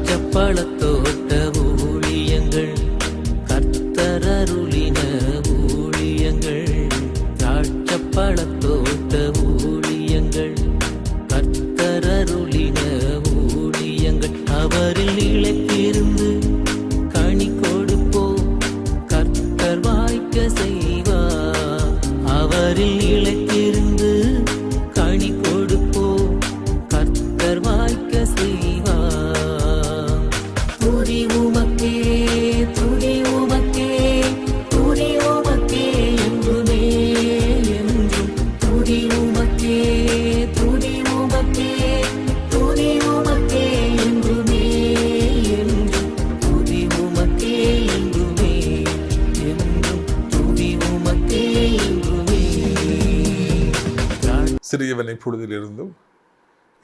திராட்சப்பழத்தோட்ட ஊழியங்கள் கர்த்தரருளின ஊழியங்கள் திராட்சப்பழத்தோட்ட ஊழியங்கள் கர்த்தரருளின ஊழியங்கள் அவரில் நிலைத்திருந்து கனி கொடுப்போம் கர்த்தர் வாய்க்க செய்வார் அவரில் நிலைத்திருந்து கனி கொடுப்போம் கர்த்தர் வாய்க்க செய்வார் துதி உமக்கே துதி உமக்கே துதி உமக்கே என்றுமே என்றும் துதி உமக்கே துதி உமக்கே துதி உமக்கே என்றுமே என்றும் துதி உமக்கே என்றுமே என்றும் துதி உமக்கே என்றுமே. சிறியவனை பொழுதிலிருந்தும்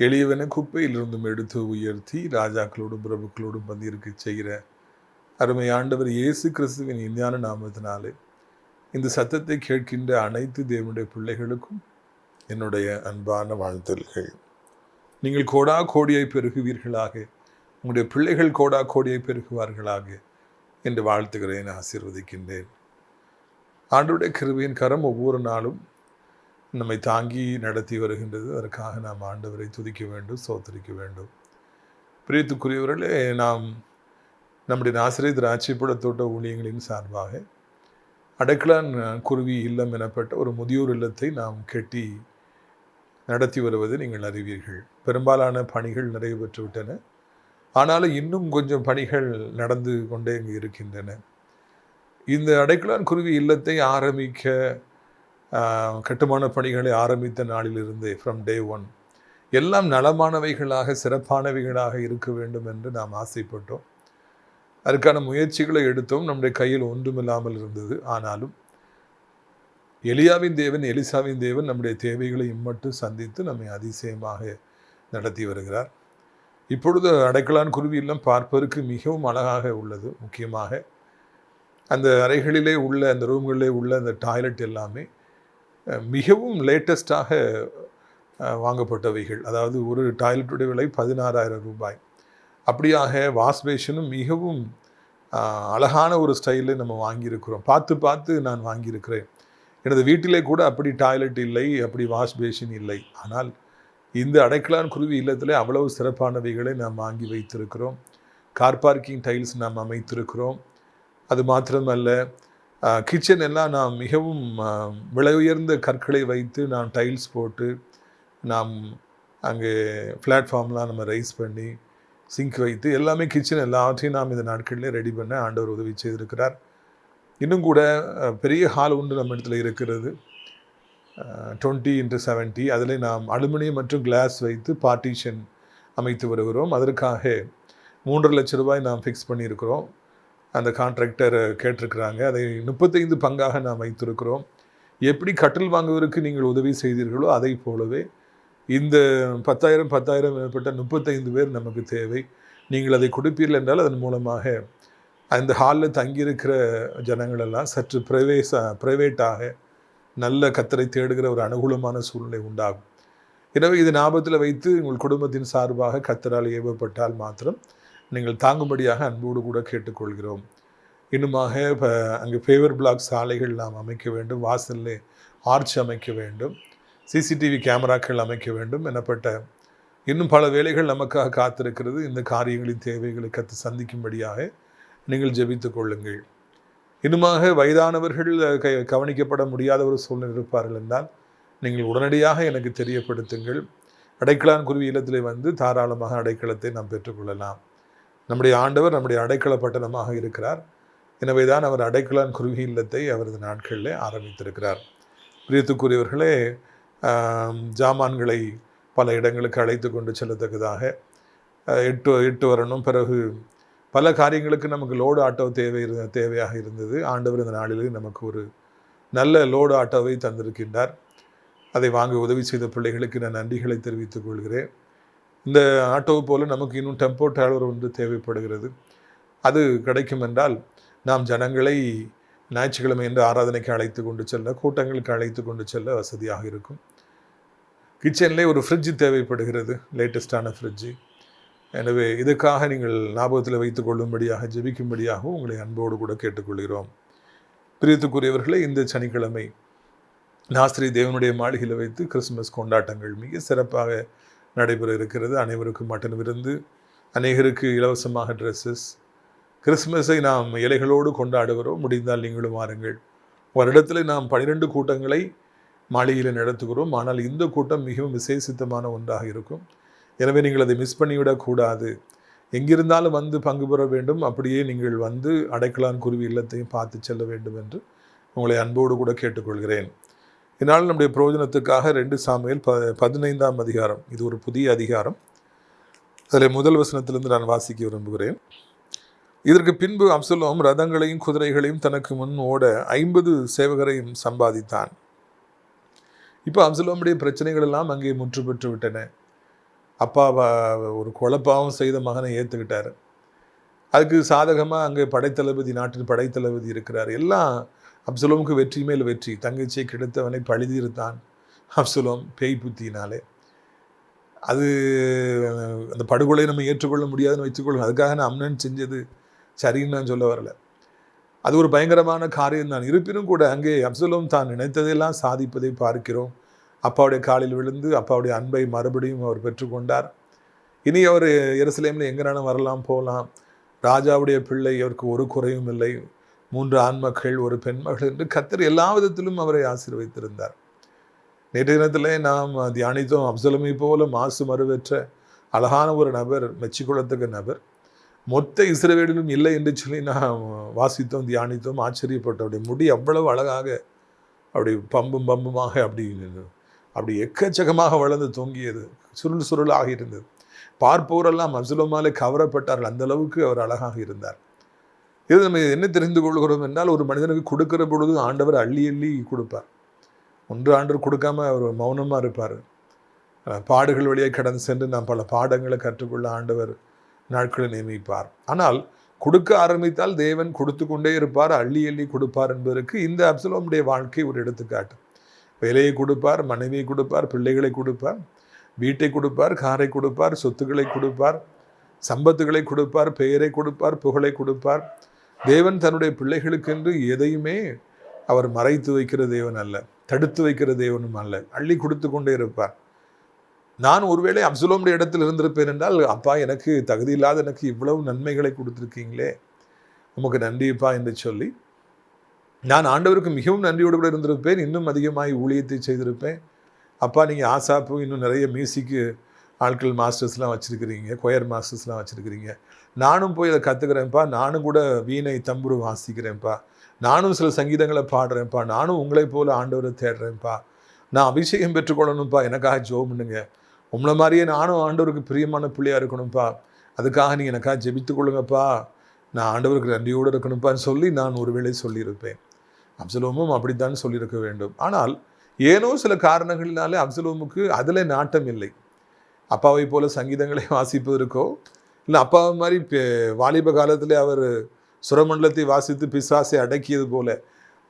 எளியவனை குப்பையிலிருந்தும் எடுத்து உயர்த்தி ராஜாக்களோடும் பிரபுக்களோடும் பந்தியிருக்க செய்கிற அருமை ஆண்டவர் இயேசு கிறிஸ்துவின் இனியான நாமத்தினாலே இந்த சத்தத்தை கேட்கின்ற அனைத்து தேவனுடைய பிள்ளைகளுக்கும் என்னுடைய அன்பான வாழ்த்தல்கள். நீங்கள் கோடா கோடியை பெருகுவீர்களாக, உங்களுடைய பிள்ளைகள் கோடா கோடியை பெருகுவார்களாக என்று வாழ்த்துகிறேன், ஆசீர்வதிக்கின்றேன். ஆண்டவருடைய கிருபையின் கரம் ஒவ்வொரு நாளும் நம்மை தாங்கி நடத்தி வருகின்றது. அதற்காக நாம் ஆண்டவரை துதிக்க வேண்டும், ஸ்தோத்திரிக்க வேண்டும். பிரியத்துக்குரியவர்களே, நாம் நம்முடைய நாசரேத் திராட்சைப்பழத்தோட்ட ஊழியங்களின் சார்பாக அடைக்கலான் குருவி இல்லம் எனப்பட்ட ஒரு முதியோர் இல்லத்தை நாம் கட்டி நடத்தி வருவதை நீங்கள் அறிவீர்கள். பெரும்பாலான பணிகள் நிறைவு பெற்றுவிட்டன. ஆனாலும் இன்னும் கொஞ்சம் பணிகள் நடந்து கொண்டே இங்கு இருக்கின்றன. இந்த அடைக்கலான் குருவி இல்லத்தை ஆரம்பிக்க கட்டுமான பணிகளை ஆரம்பித்த நாளிலிருந்தே ஃப்ரம் டே 1 எல்லாம் நலமானவைகளாக சிறப்பானவைகளாக இருக்க வேண்டும் என்று நாம் ஆசைப்பட்டோம். அதற்கான முயற்சிகளை எடுத்தோம். நம்முடைய கையில் ஒன்றுமில்லாமல் இருந்தது. ஆனாலும் எலியாவின் தேவன் எலிசாவின் தேவன் நம்முடைய தேவைகளை இம்மட்டும் சந்தித்து நம்மை அதிசயமாக நடத்தி வருகிறார். இப்பொழுது அடைக்கலான் குருவி இல்லம் பார்ப்பதற்கு மிகவும் அழகாக உள்ளது. முக்கியமாக அந்த அறைகளிலே உள்ள அந்த ரூம்களிலே உள்ள அந்த டாய்லெட் எல்லாமே மிகவும் லேட்டஸ்டாக வாங்கப்பட்டவைகள். அதாவது ஒரு டாய்லெட்டுடைய விலை 16,000 ரூபாய். அப்படியாக வாஷ் பேஷனும் மிகவும் அழகான ஒரு ஸ்டைலில் நம்ம வாங்கியிருக்கிறோம். பார்த்து பார்த்து நான் வாங்கியிருக்கிறேன். எனது வீட்டிலே கூட அப்படி டாய்லெட் இல்லை, அப்படி வாஷ் பேஷன் இல்லை. ஆனால் இந்த அடைக்கலான் குருவி இல்லத்திலே அவ்வளவு சிறப்பானவைகளை நாம் வாங்கி வைத்திருக்கிறோம். கார் பார்க்கிங் டைல்ஸ் நாம் அமைத்திருக்கிறோம். அது மாத்திரமல்ல, கிச்சன் எல்லாம் நாம் மிகவும் விலை உயர்ந்த கற்களை வைத்து நாம் டைல்ஸ் போட்டு நாம் அங்கே பிளாட்ஃபார்ம்லாம் நம்ம ரைஸ் பண்ணி சிங்க் வைத்து எல்லாமே கிச்சன் எல்லாவற்றையும் நாம் இந்த நாட்களிலே ரெடி பண்ண ஆண்டவர் உதவி செய்திருக்கிறார். இன்னும் கூட பெரிய ஹால் ஒன்று நம்ம இடத்துல இருக்கிறது, 20x70. அதில் நாம் அலுமினியம் மற்றும் கிளாஸ் வைத்து பார்ட்டிஷன் அமைத்து வருகிறோம். அதற்காக 3.5 லட்சம் ரூபாய் நாம் ஃபிக்ஸ் பண்ணியிருக்கிறோம். அந்த கான்ட்ராக்டர் கேட்டிருக்கிறாங்க. அதை 35 பங்காக நாம் வைத்திருக்கிறோம். எப்படி கட்டில் வாங்குவதற்கு நீங்கள் உதவி செய்தீர்களோ அதை போலவே இந்த 10,000 மேற்பட்ட 35 பேர் நமக்கு தேவை. நீங்கள் அதை கொடுப்பீர்கள் என்றால் அதன் மூலமாக அந்த ஹாலில் தங்கியிருக்கிற ஜனங்களெல்லாம் சற்று ப்ரைவேட்டாக நல்ல கத்தரை தேடுகிற ஒரு அனுகூலமான சூழ்நிலை உண்டாகும். எனவே இது ஞாபகத்தில் வைத்து உங்கள் குடும்பத்தின் சார்பாக கத்தரால் ஏவப்பட்டால் மாத்திரம் நீங்கள் தாங்கும்படியாக அன்போடு கூட கேட்டுக்கொள்கிறோம். இன்னுமாக இப்போ அங்கே ஃபேவர் பிளாக் சாலைகள் நாம் அமைக்க வேண்டும், வாசலில் ஆர்ச் அமைக்க வேண்டும், சிசிடிவி கேமராக்கள் அமைக்க வேண்டும் எனப்பட்ட இன்னும் பல வேலைகள் நமக்காக காத்திருக்கிறது. இந்த காரியங்களின் தேவைகளை கற்று சந்திக்கும்படியாக நீங்கள் ஜெபித்து கொள்ளுங்கள். இன்னுமாக வயதானவர்கள் கவனிக்கப்பட முடியாத ஒரு சூழ்நிலை இருப்பார்கள் என்றால் நீங்கள் உடனடியாக எனக்கு தெரியப்படுத்துங்கள். அடைக்கலான் குருவி இல்லத்திலே வந்து தாராளமாக அடைக்கலத்தை நாம் பெற்றுக்கொள்ளலாம். நம்முடைய ஆண்டவர் நம்முடைய அடைக்கல பட்டணமாக இருக்கிறார். எனவே தான் அவர் அடைக்கலான் குருவி இல்லத்தை அவரது நாட்களில் ஆரம்பித்திருக்கிறார். பிரியத்துக்குரியவர்களே, ஜாமான்களை பல இடங்களுக்கு அழைத்து கொண்டு செல்லத்தக்கதாக எட்டு வரணும். பிறகு பல காரியங்களுக்கு நமக்கு லோடு ஆட்டோ தேவையாக இருந்தது. ஆண்டவர் இந்த நாளிலே நமக்கு ஒரு நல்ல லோடு ஆட்டோவை தந்திருக்கின்றார். அதை வாங்க உதவி செய்த பிள்ளைகளுக்கு நான் நன்றிகளை தெரிவித்துக் கொள்கிறேன். இந்த ஆட்டோவை போல நமக்கு இன்னும் டெம்போ டிராவலர் ஒன்று தேவைப்படுகிறது. அது கிடைக்கும் என்றால் நாம் ஜனங்களை ஞாயிற்றுக்கிழமை என்று ஆராதனைக்கு அழைத்து கொண்டு செல்ல, கூட்டங்களுக்கு அழைத்து கொண்டு செல்ல வசதியாக இருக்கும். கிச்சன்லேயே ஒரு ஃப்ரிட்ஜு தேவைப்படுகிறது, லேட்டஸ்டான ஃப்ரிட்ஜு. எனவே இதுக்காக நீங்கள் ஞாபகத்தில் வைத்துக் கொள்ளும்படியாக ஜெபிக்கும்படியாகவும் உங்களை அன்போடு கூட கேட்டுக்கொள்கிறோம். பிரியத்துக்குரியவர்களே, இந்த சனிக்கிழமை நாஸ்திரி தேவனுடைய மாளிகையில் வைத்து கிறிஸ்துமஸ் கொண்டாட்டங்கள் மிக சிறப்பாக நடைபெற இருக்கிறது. அனைவருக்கும் மட்டன் விருந்து, அநேகருக்கு இலவசமாக ட்ரெஸ்ஸஸ். கிறிஸ்துமஸை நாம் இலைகளோடு கொண்டாடுகிறோம். முடிந்தால் நீங்களும் வாருங்கள். வருடத்தில் நாம் 12 கூட்டங்களை மாளிகையில் நடத்துகிறோம். ஆனால் இந்த கூட்டம் மிகவும் விசேஷித்தமான ஒன்றாக இருக்கும். எனவே நீங்கள் அதை மிஸ் பண்ணிவிடக்கூடாது. எங்கிருந்தாலும் வந்து பங்கு பெற வேண்டும். அப்படியே நீங்கள் வந்து அடைக்கலான் குருவி இல்லத்தையும் பார்த்து செல்ல வேண்டும் என்று உங்களை அன்போடு கூட கேட்டுக்கொள்கிறேன். இதனால் நம்முடைய பிரயோஜனத்துக்காக 2 சாமுவேல் 15ஆம் அதிகாரம், இது ஒரு புதிய அதிகாரம். அதில் முதல் வசனத்திலிருந்து நான் வாசிக்க விரும்புகிறேன். இதற்கு பின்பு அப்சலோம் ரதங்களையும் குதிரைகளையும் தனக்கு முன் ஓட 50 சேவகரையும் சம்பாதித்தான். இப்போ அப்சலோமுடைய பிரச்சனைகள் எல்லாம் அங்கே முற்று பெற்று விட்டன. அப்பா ஒரு குழப்பாவும் செய்த மகனை ஏற்றுக்கிட்டார். அதுக்கு சாதகமாக அங்கே படைத்தளபதி, நாட்டின் படைத்தளபதி இருக்கிறார். எல்லாம் அப்சலோமுக்கு வெற்றி மேல் வெற்றி. தங்கச்சியை கிடைத்தவனை பழிதீர்த்தான் அப்சலோம் பேய் புத்தினாலே. அது அந்த படுகொலை நம்ம ஏற்றுக்கொள்ள முடியாதுன்னு வச்சுக்கொள்ளும். அதுக்காக நான் அம்னன் செஞ்சது சரின்னு நான் சொல்ல வரல. அது ஒரு பயங்கரமான காரியம் தான். இருப்பினும் கூட அங்கே அப்சலோம் தான் நினைத்ததையெல்லாம் சாதிப்பதை பார்க்கிறோம். அப்பாவுடைய காலில் விழுந்து அப்பாவுடைய அன்பை மறுபடியும் அவர் பெற்றுக்கொண்டார். இனி அவர் எருசலேமில் எங்கேனாலும் வரலாம் போகலாம். ராஜாவுடைய பிள்ளை, அவருக்கு ஒரு குறையும் இல்லை. 3 ஆண்மக்கள், 1 பெண்மகள் என்று கர்த்தர் எல்லா விதத்திலும் அவரை ஆசீர்வதித்திருந்தார். நேற்றைய தினத்தில் நாம் தியானித்தோம். அப்சலோமை போல மாசு மறுவற்ற அழகான ஒரு நபர், மெச்சிக்கொள்ளத்தக்க நபர் மொத்த இஸ்ரவேலிலும் இல்லை என்று சொல்லி நாம் வாசித்தோம், தியானித்தோம், ஆச்சரியப்பட்டோம். அவருடைய முடி அவ்வளவு அழகாக, அப்படி பம்புமாக அப்படி எக்கச்சக்கமாக வளர்ந்து தொங்கியது, சுருளாக இருந்தது. பார்ப்போரெல்லாம் அப்சலோமாலே கவரப்பட்டார்கள். அந்த அளவுக்கு அவர் அழகாக இருந்தார். இது நம்ம என்ன தெரிந்து கொள்கிறோம் என்றால், ஒரு மனிதனுக்கு கொடுக்கிற பொழுது ஆண்டவர் அள்ளி அள்ளி கொடுப்பார். ஒன்று ஆண்டவர் கொடுக்காம அவர் மௌனமாக இருப்பார். பாடுகள் வழியாக கடந்து சென்று நாம் பல பாடங்களை கற்றுக்கொள்ள ஆண்டவர் நாட்களை நியமிப்பார். ஆனால் கொடுக்க ஆரம்பித்தால் தேவன் கொடுத்து கொண்டே இருப்பார், அள்ளி அள்ளி கொடுப்பார் என்பதற்கு இந்த அப்சலோமுடைய வாழ்க்கை ஒரு எடுத்துக்காட்டு. வேலையை கொடுப்பார், மனைவியை கொடுப்பார், பிள்ளைகளை கொடுப்பார், வீட்டை கொடுப்பார், காரை கொடுப்பார், சொத்துக்களை கொடுப்பார், சம்பத்துகளை கொடுப்பார், பெயரை கொடுப்பார், புகழை கொடுப்பார். தேவன் தன்னுடைய பிள்ளைகளுக்கென்று எதையுமே அவர் மறைத்து வைக்கிற தேவன் அல்ல, தடுத்து வைக்கிற தேவனும் அல்ல. அள்ளி கொடுத்து கொண்டே இருப்பார். நான் ஒருவேளை அப்சலோமுடைய இடத்தில் இருந்திருப்பேன் என்றால், அப்பா எனக்கு தகுதி இல்லாத எனக்கு இவ்வளவு நன்மைகளை கொடுத்துருக்கீங்களே, உமக்கு நன்றிப்பா என்று சொல்லி நான் ஆண்டவருக்கு மிகவும் நன்றியோடு கூட இருந்திருப்பேன். இன்னும் அதிகமாக ஊழியத்தை செய்திருப்பேன். அப்பா நீங்கள் ஆசாப்பு, இன்னும் நிறைய மியூசிக்கு ஆட்கள் மாஸ்டர்ஸ்லாம் வச்சுருக்கிறீங்க, கொயர் மாஸ்டர்ஸ்லாம் வச்சுருக்கிறீங்க. நானும் போய் அதை கற்றுக்கிறேன்ப்பா. நானும் கூட வீணை தம்புரு வாசிக்கிறேன்ப்பா. நானும் சில சங்கீதங்களை பாடுறேன்ப்பா. நானும் உங்களை போல் ஆண்டவரை தேடுறேன்ப்பா. நான் அபிஷேகம் பெற்றுக்கொள்ளணும்ப்பா. எனக்காக ஜெபம் பண்ணுங்க. உங்களை மாதிரியே நானும் ஆண்டவருக்கு பிரியமான பிள்ளையாக இருக்கணும்ப்பா. அதுக்காக நீங்கள் எனக்காக ஜெபித்து கொள்ளுங்கப்பா. நான் ஆண்டவருக்கு நன்றியோடு இருக்கணும்ப்பான்னு சொல்லி நான் ஒருவேளை சொல்லியிருப்பேன். அப்சலோமும் அப்படித்தான் சொல்லியிருக்க வேண்டும். ஆனால் ஏனோ சில காரணங்களினாலே அப்சலோமுக்கு அதில் நாட்டம் இல்லை. அப்பாவை போல சங்கீதங்களை வாசிப்பதற்கோ, இல்லை அப்பாவை மாதிரி வாலிப காலத்தில் அவர் சுரமண்டலத்தை வாசித்து பிசாசை அடக்கியது போல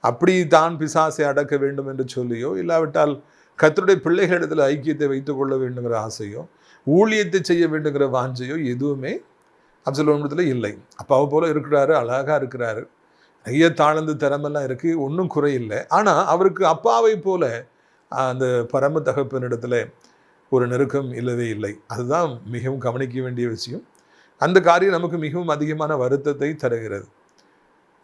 அப்படி தான் பிசாசை அடக்க வேண்டும் என்று சொல்லியோ, இல்லாவிட்டால் கர்த்தருடைய பிள்ளைகளிடத்தில் ஐக்கியத்தை வைத்துக் கொள்ள வேண்டுங்கிற ஆசையோ, ஊழியத்தை செய்ய வேண்டுங்கிற வாஞ்சையோ எதுவுமே அப்சலோமிடத்தில் இல்லை. அப்பாவை போல இருக்கிறாரு, அழகாக இருக்கிறாரு, நிறைய தாழ்ந்து திறமெல்லாம் இருக்குது, ஒன்றும் குறையில்லை. ஆனால் அவருக்கு அப்பாவை போல அந்த பரம தகப்பனிடத்தில் ஒரு நெருக்கம் இல்லவே இல்லை. அதுதான் மிகவும் கவனிக்க வேண்டிய விஷயம். அந்த காரியம் நமக்கு மிகவும் அதிகமான வருத்தத்தை தருகிறது.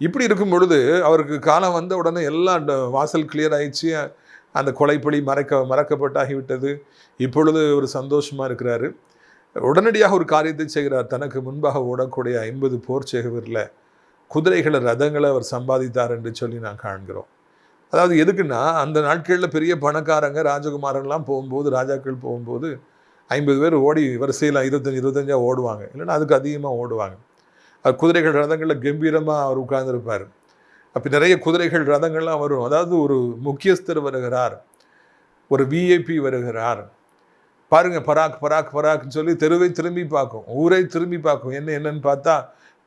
இப்படி இருக்கும் பொழுது அவருக்கு காலம் வந்த உடனே எல்லாம் வாசல் கிளியர் ஆயிடுச்சு. அந்த கொலைப்பழி மறக்கப்பட்டாகிவிட்டது. இப்பொழுது ஒரு சந்தோஷமாக இருக்கிறாரு. உடனடியாக ஒரு காரியத்தை செய்கிறார். தனக்கு முன்பாக ஓடக்கூடிய 50 போர் சேவகரில் குதிரைகளை, ரதங்களை அவர் சம்பாதித்தார் என்று சொல்லி நான் காண்கிறோம். அதாவது எதுக்குன்னா, அந்த நாட்களில் பெரிய பணக்காரங்க ராஜகுமாரன்லாம் போகும்போது, ராஜாக்கள் போகும்போது 50 பேர் ஓடி வரிசையில் 25 ஓடுவாங்க, இல்லைன்னா அதுக்கு அதிகமாக ஓடுவாங்க. குதிரைகள் ரதங்களில் கம்பீரமாக அவர் உட்கார்ந்துருப்பார். அப்போ நிறைய குதிரைகள் ரதங்கள்லாம் வரும். அதாவது ஒரு முக்கியஸ்தர் வருகிறார், ஒரு விஐபி வருகிறார். பாருங்க, பராக் பராக் பராக்னு சொல்லி தெருவை திரும்பி பார்க்கும், ஊரை திரும்பி பார்க்கும். என்னன்னு பார்த்தா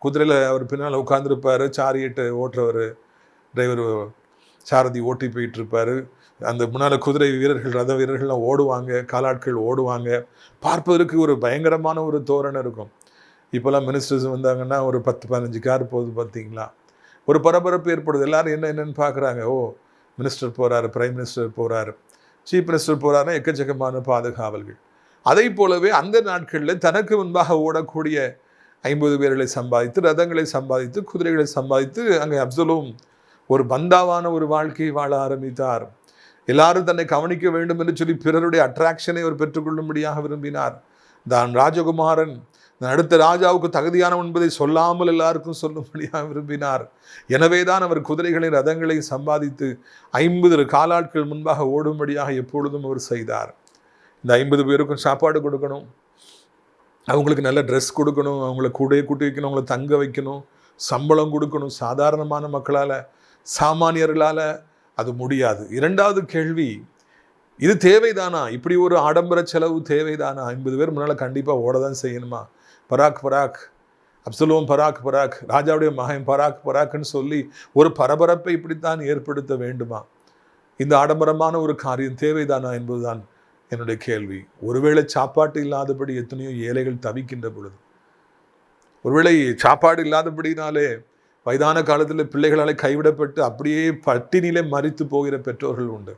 குதிரையில் அவர் பின்னால் உட்காந்துருப்பார். சாரியட்டு ஓட்டுறவர், டிரைவர் சாரதி ஓட்டி போயிட்டுருப்பார். அந்த முன்னால் குதிரை வீரர்கள், ரத வீரர்கள்லாம் ஓடுவாங்க, காலாட்கள் ஓடுவாங்க. பார்ப்பதற்கு ஒரு பயங்கரமான ஒரு தோரணை இருக்கும். இப்போல்லாம் மினிஸ்டர்ஸ் வந்தாங்கன்னா ஒரு 10-15 கார் போகுது பார்த்தீங்களா, ஒரு பரபரப்பு ஏற்படுது. எல்லாரும் என்னென்னு பார்க்குறாங்க. ஓ, மினிஸ்டர் போகிறாரு, பிரைம் மினிஸ்டர் போகிறாரு, சீஃப் மினிஸ்டர் போகிறாருன்னா எக்கச்சக்கமான பாதுகாவல்கள். அதை போலவே அந்த நாட்களில் தனக்கு முன்பாக ஓடக்கூடிய 50 பேர்களை சம்பாதித்து, ரதங்களை சம்பாதித்து, குதிரைகளை சம்பாதித்து அங்கே அப்சலோம் ஒரு பந்தாவான ஒரு வாழ்க்கையை வாழ ஆரம்பித்தார். எல்லாரும் தன்னை கவனிக்க வேண்டும் என்று சொல்லி பிறருடைய அட்ராக்ஷனை அவர் பெற்றுக்கொள்ளும்படியாக விரும்பினார். தான் ராஜகுமாரன், அடுத்த ராஜாவுக்கு தகுதியானவன் என்பதை சொல்லாமல் எல்லாருக்கும் சொல்லும்படியாக விரும்பினார். எனவே தான் அவர் குதிரைகளையும் ரதங்களையும் சம்பாதித்து 50 காலாட்கள் முன்பாக ஓடும்படியாக எப்பொழுதும் அவர் செய்தார். இந்த 50 பேருக்கும் சாப்பாடு கொடுக்கணும், அவங்களுக்கு நல்ல ட்ரெஸ் கொடுக்கணும், அவங்கள கூடையை கூட்டி வைக்கணும், அவங்கள தங்க வைக்கணும், சம்பளம் கொடுக்கணும். சாதாரணமான மக்களால், சாமானியர்களால் அது முடியாது. இரண்டாவது கேள்வி, இது தேவைதானா? இப்படி ஒரு ஆடம்பர செலவு தேவைதானா? 50 பேர் முன்னால் கண்டிப்பாக ஓட தான் செய்யணுமா? பராக் பராக், அப்சலோம் பராக் பராக், ராஜாவுடைய மகன் பராக் பராக்னு சொல்லி ஒரு பரபரப்பை இப்படித்தான் ஏற்படுத்த வேண்டுமா? இந்த ஆடம்பரமான ஒரு காரியம் தேவைதானா என்பதுதான் என்னுடைய கேள்வி. ஒருவேளை சாப்பாட்டு இல்லாதபடி எத்தனையோ ஏழைகள் தவிக்கின்ற பொழுது, ஒருவேளை சாப்பாடு இல்லாதபடினாலே வயதான காலத்தில் பிள்ளைகளால் கைவிடப்பட்டு அப்படியே பட்டினியிலே மரித்து போகிற பெற்றோர்கள் உண்டு.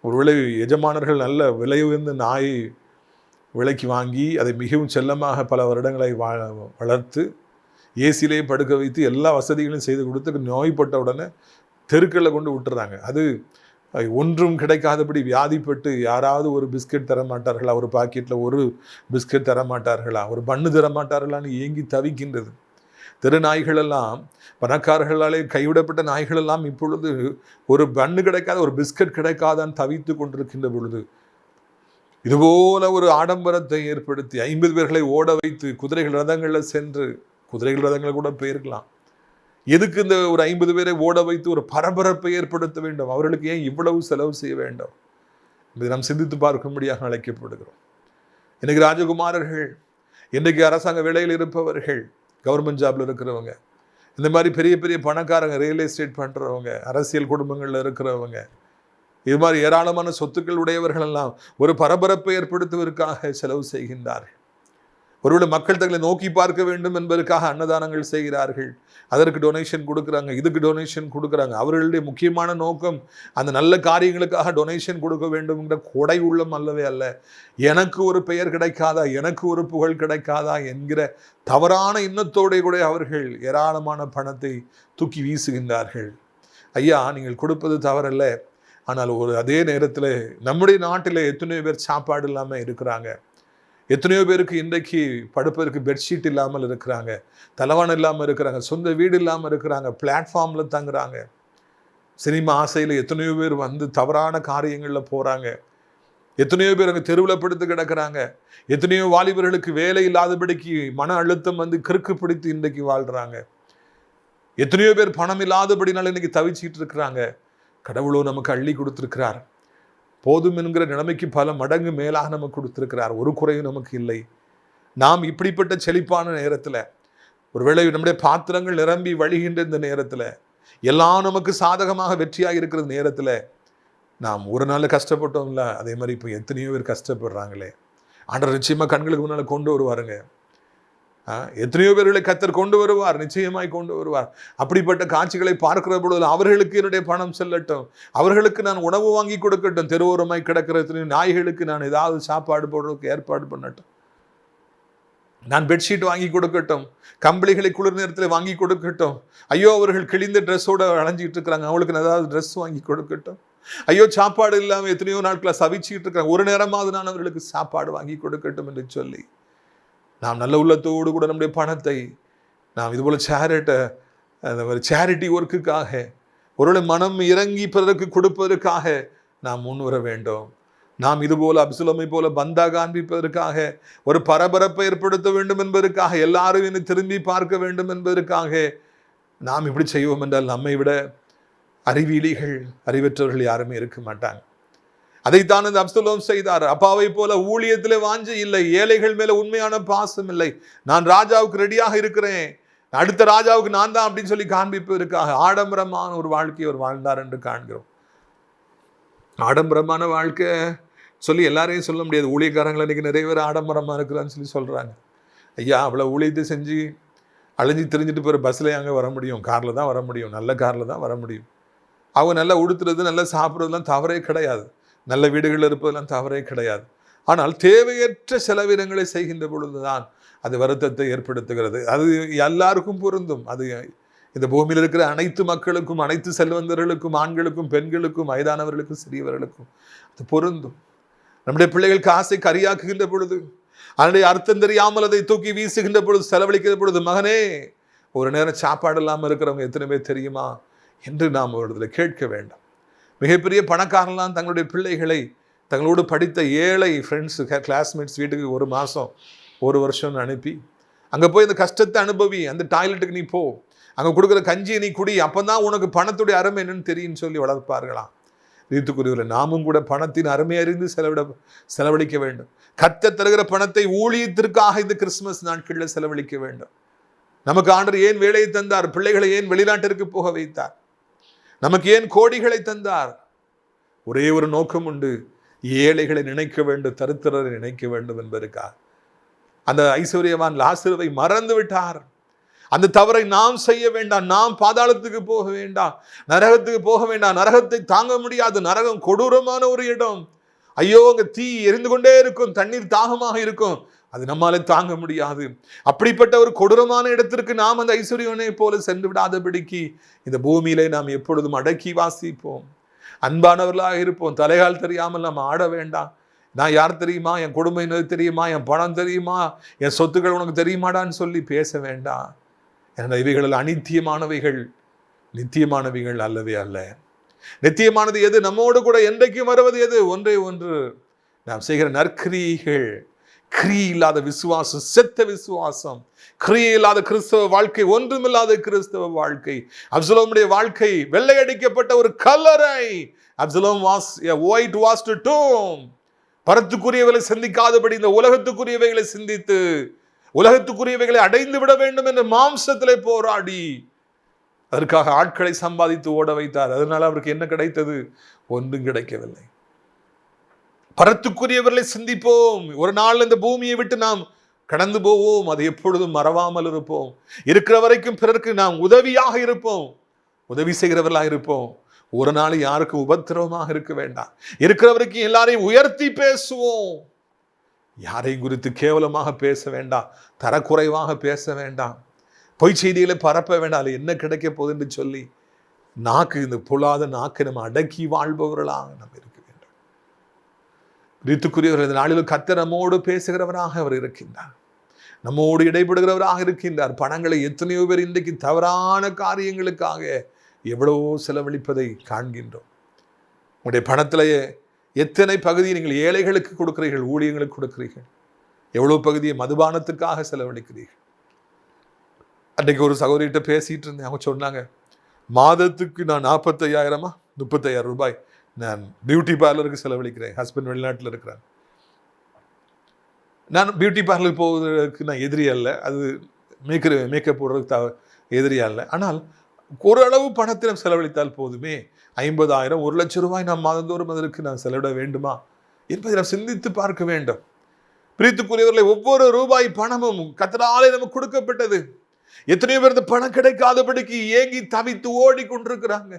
ஒருவேளை எஜமானர்கள் நல்ல விலை உயர்ந்த நாயை விலைக்கு வாங்கி அதை மிகவும் செல்லமாக பல வருடங்களை வளர்த்து ஏசிலே படுக்க வைத்து எல்லா வசதிகளையும் செய்து கொடுத்து நோய்பட்ட உடனே தெருக்களில் கொண்டு விட்டுறாங்க. அது ஒன்றும் கிடைக்காதபடி வியாதிப்பட்டு யாராவது ஒரு பிஸ்கட் தர மாட்டார்களா, ஒரு பாக்கெட்டில் ஒரு பிஸ்கட் தர மாட்டார்களா, ஒரு பண்ணு தர மாட்டார்களான்னு ஏங்கி தவிக்கின்றது. தெரு நாய்களெல்லாம், பணக்காரர்களாலே கைவிடப்பட்ட நாய்களெல்லாம் இப்பொழுது ஒரு பண்ணு கிடைக்காத, ஒரு பிஸ்கட் கிடைக்காதான்னு தவித்து கொண்டிருக்கின்ற பொழுது, இதுபோல ஒரு ஆடம்பரத்தை ஏற்படுத்தி 50 பேர்களை ஓட வைத்து குதிரைகள் ரதங்களில் சென்று, குதிரைகள் ரதங்களை கூட போயிருக்கலாம், எதுக்கு இந்த ஒரு 50 பேரை ஓட வைத்து ஒரு பரபரப்பை ஏற்படுத்த வேண்டும்? அவர்களுக்கு ஏன் இவ்வளவு செலவு செய்ய வேண்டும்? இதை நாம் சிந்தித்து பார்க்கும்படியாக அழைக்கப்படுகிறோம். இன்றைக்கு ராஜகுமாரர்கள், இன்றைக்கு அரசாங்க வேலையில் இருப்பவர்கள், கவர்மெண்ட் ஜாப்ல இருக்கிறவங்க, இந்த மாதிரி பெரிய பெரிய பணக்காரங்க, ரியல் எஸ்டேட் பண்ணுறவங்க, அரசியல் குடும்பங்களில் இருக்கிறவங்க, இது மாதிரி ஏராளமான சொத்துக்கள் உடையவர்கள் எல்லாம் ஒரு பரபரப்பை ஏற்படுத்துவதற்காக செலவு செய்கின்றார்கள். ஒருவேளை மக்கள் தங்களை நோக்கி பார்க்க வேண்டும் என்பதற்காக அன்னதானங்கள் செய்கிறார்கள், அதற்கு டொனேஷன் கொடுக்குறாங்க, இதுக்கு டொனேஷன் கொடுக்குறாங்க. அவர்களுடைய முக்கியமான நோக்கம் அந்த நல்ல காரியங்களுக்காக டொனேஷன் கொடுக்க வேண்டும் என்ற கொடை உள்ளம் அல்லவே அல்ல. எனக்கு ஒரு பெயர் கிடைக்காதா, எனக்கு ஒரு புகழ் கிடைக்காதா என்கிற தவறான எண்ணத்தோடு கூட அவர்கள் ஏராளமான பணத்தை தூக்கி வீசுகின்றார்கள். ஐயா, நீங்கள் கொடுப்பது தவறல்ல, ஆனால் அதே நேரத்தில் நம்முடைய நாட்டில் எத்தனையோ பேர் சாப்பாடு இல்லாமல் இருக்கிறாங்க. எத்தனையோ பேருக்கு இன்றைக்கு படுப்பதற்கு பெட்ஷீட் இல்லாமல் இருக்கிறாங்க, தலவானம் இல்லாமல் இருக்கிறாங்க, சொந்த வீடு இல்லாமல் இருக்கிறாங்க, பிளாட்ஃபார்மில் தங்குறாங்க. சினிமா ஆசையில் எத்தனையோ பேர் வந்து தவறான காரியங்களில் போகிறாங்க. எத்தனையோ பேர் அங்கே தெருவில் படுத்து கிடக்கிறாங்க. எத்தனையோ வாலிபர்களுக்கு வேலை இல்லாதபடிக்கு மன அழுத்தம் வந்து கிறுக்கு பிடித்து இன்றைக்கு வாழ்கிறாங்க. எத்தனையோ பேர் பணம் இல்லாதபடினால இன்னைக்கு தவிச்சிட்டு இருக்கிறாங்க. கடவுளோ நமக்கு அள்ளி கொடுத்துருக்கிறார். போதும் என்கிற நிலைமைக்கு பல மடங்கு மேலாக நமக்கு கொடுத்திருக்கிறார். ஒரு குறையும் நமக்கு இல்லை. நாம் இப்படிப்பட்ட செழிப்பான நேரத்தில், ஒருவேளை நம்முடைய பாத்திரங்கள் நிரம்பி வழிகின்ற இந்த நேரத்தில், எல்லாம் நமக்கு சாதகமாக வெற்றியாக இருக்கிற நேரத்தில், நாம் ஒரு நாள் கஷ்டப்பட்டோம்ல, அதே மாதிரி இப்போ எத்தனையோ பேர் கஷ்டப்படுறாங்களே. ஆண்டவர் நிச்சயமாக கண்களுக்கு முன்னால் கொண்டு வருவாருங்க. எத்தனையோ பேர்களை கர்த்தர் கொண்டு வருவார், நிச்சயமாய் கொண்டு வருவார். அப்படிப்பட்ட காட்சிகளை பார்க்கிற பொழுது அவர்களுக்கு என்னுடைய பணம் செல்லட்டும், அவர்களுக்கு நான் உணவு வாங்கி கொடுக்கட்டும், தெருவோரமாய் கிடக்கிற எத்தனையோ நாய்களுக்கு நான் ஏதாவது சாப்பாடு போடுறதுக்கு ஏற்பாடு பண்ணட்டும், நான் பெட்ஷீட் வாங்கி கொடுக்கட்டும், கம்பளிகளை குளிர் நேரத்தில் வாங்கி கொடுக்கட்டும். ஐயோ, அவர்கள் கிழிந்த ட்ரெஸ்ஸோட அலைஞ்சிட்டு இருக்கிறாங்க, அவங்களுக்கு நான் ஏதாவது ட்ரெஸ் வாங்கி கொடுக்கட்டும். ஐயோ, சாப்பாடு இல்லாமல் எத்தனையோ நாட்களை சவிச்சுக்கிட்டு இருக்கிறாங்க, ஒரு நேரமாவது நான் அவர்களுக்கு சாப்பாடு வாங்கி கொடுக்கட்டும் என்று சொல்லி நாம் நல்ல உள்ளத்தோடு கூட நம்முடைய பணத்தை நாம் இதுபோல் சேரிட்டி ஒர்க்குக்காக, ஒருவேளை மனம் இறங்கி பிறருக்கு கொடுப்பதற்காக நாம் முன் வர வேண்டும். நாம் இதுபோல அப்சலோமை போல பந்தா காண்பிப்பதற்காக, ஒரு பரபரப்பை ஏற்படுத்த வேண்டும் என்பதற்காக, எல்லாரும் என்னை திரும்பி பார்க்க வேண்டும் என்பதற்காக நாம் இப்படி செய்வோம் என்றால் நம்மை விட அறிவியலிகள், அறிவற்றவர்கள் யாருமே இருக்க மாட்டாங்க. அதைத்தான் இந்த அப்சலோம் செய்தார். அப்பாவை போல ஊழியத்திலே வாஞ்சை இல்லை, ஏழைகள் மேல உண்மையான பாசம் இல்லை, நான் ராஜாவுக்கு ரெடியாக இருக்கிறேன், அடுத்த ராஜாவுக்கு நான் தான் அப்படின்னு சொல்லி காண்பிப்பதற்காக ஆடம்பரமான ஒரு வாழ்க்கையை அவர் வாழ்ந்தார் என்று காண்கிறோம். ஆடம்பரமான வாழ்க்கை சொல்லி எல்லாரையும் சொல்ல முடியாது. ஊழியக்காரங்களை இன்றைக்கி நிறைய பேர் ஆடம்பரமாக இருக்கிறான்னு சொல்லி சொல்கிறாங்க. ஐயா, அவ்வளோ ஊழியத்தை செஞ்சு அழிஞ்சு திரிஞ்சிட்டு போகிற பஸ்ஸில் அங்கே வர முடியும்? காரில் தான் வர முடியும், நல்ல காரில் தான் வர முடியும். அவங்க நல்லா உடுத்துறது, நல்லா சாப்பிட்றதுலாம் தவறே கிடையாது, நல்ல வீடுகளில் இருப்பதெல்லாம் தவறே கிடையாது. ஆனால் தேவையற்ற செலவினங்களை செய்கின்ற பொழுது தான் அது வருத்தத்தை ஏற்படுத்துகிறது. அது எல்லாருக்கும் பொருந்தும். அது இந்த பூமியில் இருக்கிற அனைத்து மக்களுக்கும், அனைத்து செல்வந்தர்களுக்கும், ஆண்களுக்கும், பெண்களுக்கும், வயதானவர்களுக்கும், சிறியவர்களுக்கும் அது பொருந்தும். நம்முடைய பிள்ளைகளுக்கு ஆசை கரியாக்குகின்ற பொழுது, அதனுடைய அர்த்தம் தெரியாமல் அதை தூக்கி வீசுகின்ற பொழுது, செலவழிக்கிற பொழுது, மகனே ஒரு நேரம் சாப்பாடு இல்லாமல் இருக்கிறவங்க எத்தனை பேர் தெரியுமா என்று நாம் ஒரு இடத்துல கேட்க வேண்டும். மிகப்பெரிய பணக்காரன்லாம் தங்களுடைய பிள்ளைகளை தங்களோடு படித்த ஏழை ஃப்ரெண்ட்ஸு, கிளாஸ்மேட்ஸ் வீட்டுக்கு ஒரு மாதம், ஒரு வருஷம்னு அனுப்பி அங்கே போய் இந்த கஷ்டத்தை அனுபவி, அந்த டாய்லெட்டுக்கு நீ போ, அங்கே கொடுக்குற கஞ்சியை நீ குடி, அப்போ தான் உனக்கு பணத்துடைய அருமை என்னன்னு தெரியும்னு சொல்லி வளர்ப்பார்களாம். ரீத்துக்குரியவர்கள், நாமும் கூட பணத்தின் அருமை அறிந்து செலவழிக்க வேண்டும். கர்த்தர் தருகிற பணத்தை ஊழியத்திற்காக இந்த கிறிஸ்துமஸ் நாட்களில் செலவழிக்க வேண்டும். நமக்கு ஆண்டவர் ஏன் வேலையை தந்தார்? பிள்ளைகளை ஏன் வெளிநாட்டிற்கு போக வைத்தார்? நமக்கு ஏன் கோடிகளை தந்தார்? ஒரே ஒரு நோக்கம் உண்டு, ஏழைகளை நினைக்க வேண்டும், தரித்திரரை நினைக்க வேண்டும் என்பதற்காக. அந்த ஐஸ்வர்யவான் லாசருவை மறந்து விட்டார். அந்த தவறை நாம் செய்ய வேண்டாம். நாம் பாதாளத்துக்கு போக வேண்டாம், நரகத்துக்கு போக வேண்டாம். நரகத்தை தாங்க முடியாது. நரகம் கொடூரமான ஒரு இடம். ஐயோ, அங்க தீ எரிந்து கொண்டே இருக்கும், தண்ணீர் தாகமாக இருக்கும், அது நம்மால தாங்க முடியாது. அப்படிப்பட்ட ஒரு கொடூரமான இடத்திற்கு நாம் அந்த ஐஸ்வர்யவனை போல சென்று விடாதபடிக்கு இந்த பூமியிலே நாம் எப்பொழுதும் அடக்கி வாசிப்போம், அன்பானவர்களாக இருப்போம். தலைகால் தெரியாமல் நாம் ஆட வேண்டாம். நான் யார் தெரியுமா, என் குடும்பம் என்னது தெரியுமா, என் பணம் தெரியுமா, என் சொத்துக்கள் உனக்கு தெரியுமாடான்னு சொல்லி பேச வேண்டாம். ஏன்னா இவைகள் அனித்தியமானவைகள், நித்தியமானவைகள் அல்லவே அல்ல. நித்தியமானது எது? நம்மோடு கூட என்றைக்கும் வருவது எது? ஒன்றே ஒன்று, நாம் செய்கிற நற்கிரியைகள். கிரியை இல்லாத விசுவாசம் செத்த விசுவாசம், கிரியை இல்லாத கிறிஸ்தவ வாழ்க்கை, ஒன்றுமில்லாத கிறிஸ்தவ வாழ்க்கை. அப்சலோமுடைய வாழ்க்கை வெள்ளையடிக்கப்பட்ட ஒரு கல்லறை. Absalom was a whitewashed tomb. பரத்துக்குரியவைகளை சிந்திக்காதபடி இந்த உலகத்துக்குரியவைகளை சிந்தித்து உலகத்துக்குரியவைகளை அடைந்து விட வேண்டும் என்று மாம்சத்திலே போராடி அதற்காக ஆட்களை சம்பாதித்து ஓட வைத்தார். அதனால அவருக்கு என்ன கிடைத்தது? ஒன்றும் கிடைக்கவில்லை. பரத்துக்குரியவர்களை சிந்திப்போம். ஒரு நாள் இந்த பூமியை விட்டு நாம் கடந்து போவோம். அதை எப்பொழுதும் மறவாமல் இருப்போம். இருக்கிற வரைக்கும் பிறருக்கு நாம் உதவியாக இருப்போம், உதவி செய்கிறவர்களாக இருப்போம். ஒரு நாள் யாருக்கும் உபத்திரவமாக இருக்க வேண்டாம். இருக்கிற வரைக்கும் எல்லாரையும் உயர்த்தி பேசுவோம். யாரையும் குறித்து கேவலமாக பேச வேண்டாம், தரக்குறைவாக பேச வேண்டாம், பொய் செய்திகளை பரப்ப வேண்டாம். அது என்ன கிடைக்க போகுது என்று சொல்லி நாக்கு, இந்த பொல்லாத நாக்கை நம்ம அடக்கி வாழ்பவர்களாக நம்ம இருக்க வேண்டும். ரீத்துக்குரியவர்கள், இந்த நாளில் கர்த்தர் நம்மோடு பேசுகிறவராக அவர் இருக்கின்றார், நம்மோடு இடைபடுகிறவராக இருக்கின்றார். பணங்களை எத்தனையோ பேர் இன்றைக்கு தவறான காரியங்களுக்காக எவ்வளவோ செலவழிப்பதை காண்கின்றோம். உங்களுடைய பணத்திலேயே எத்தனை பகுதியை நீங்கள் ஏழைகளுக்கு கொடுக்கிறீர்கள், ஊழியங்களுக்கு கொடுக்கிறீர்கள்? எவ்வளவு பகுதியை மதுபானத்துக்காக செலவழிக்கிறீர்கள்? அன்றைக்கு ஒரு சகோதரிகிட்ட பேசிட்டு இருந்தேன். அவங்க சொன்னாங்க, மாதத்துக்கு நான் 45,000 35,000 ரூபாய் நான் பியூட்டி பார்லருக்கு செலவழிக்கிறேன். ஹஸ்பண்ட் வெளிநாட்டில் இருக்கிறாங்க. நான் பியூட்டி பார்லருக்கு போவதற்கு நான் எதிரி அல்ல, அது மேக்கப் போடுறதுக்கு எதிரி அல்ல. ஆனால் ஓரளவு பணத்தை நாம் செலவழித்தால் போதுமே. 50,000 1,00,000 ரூபாய் நாம் மாதந்தோறும் அதற்கு நான் செலவிட வேண்டுமா என்பதை நாம் சிந்தித்து பார்க்க வேண்டும். பிரித்துக்குரியவர்களை, ஒவ்வொரு ரூபாய் பணமும் கர்த்தராலே நமக்கு கொடுக்கப்பட்டது. எத்தனையோ பேர் இந்த பணம் கிடைக்காதபடிக்கு ஏங்கி தவித்து ஓடிக்கொண்டிருக்கிறாங்க.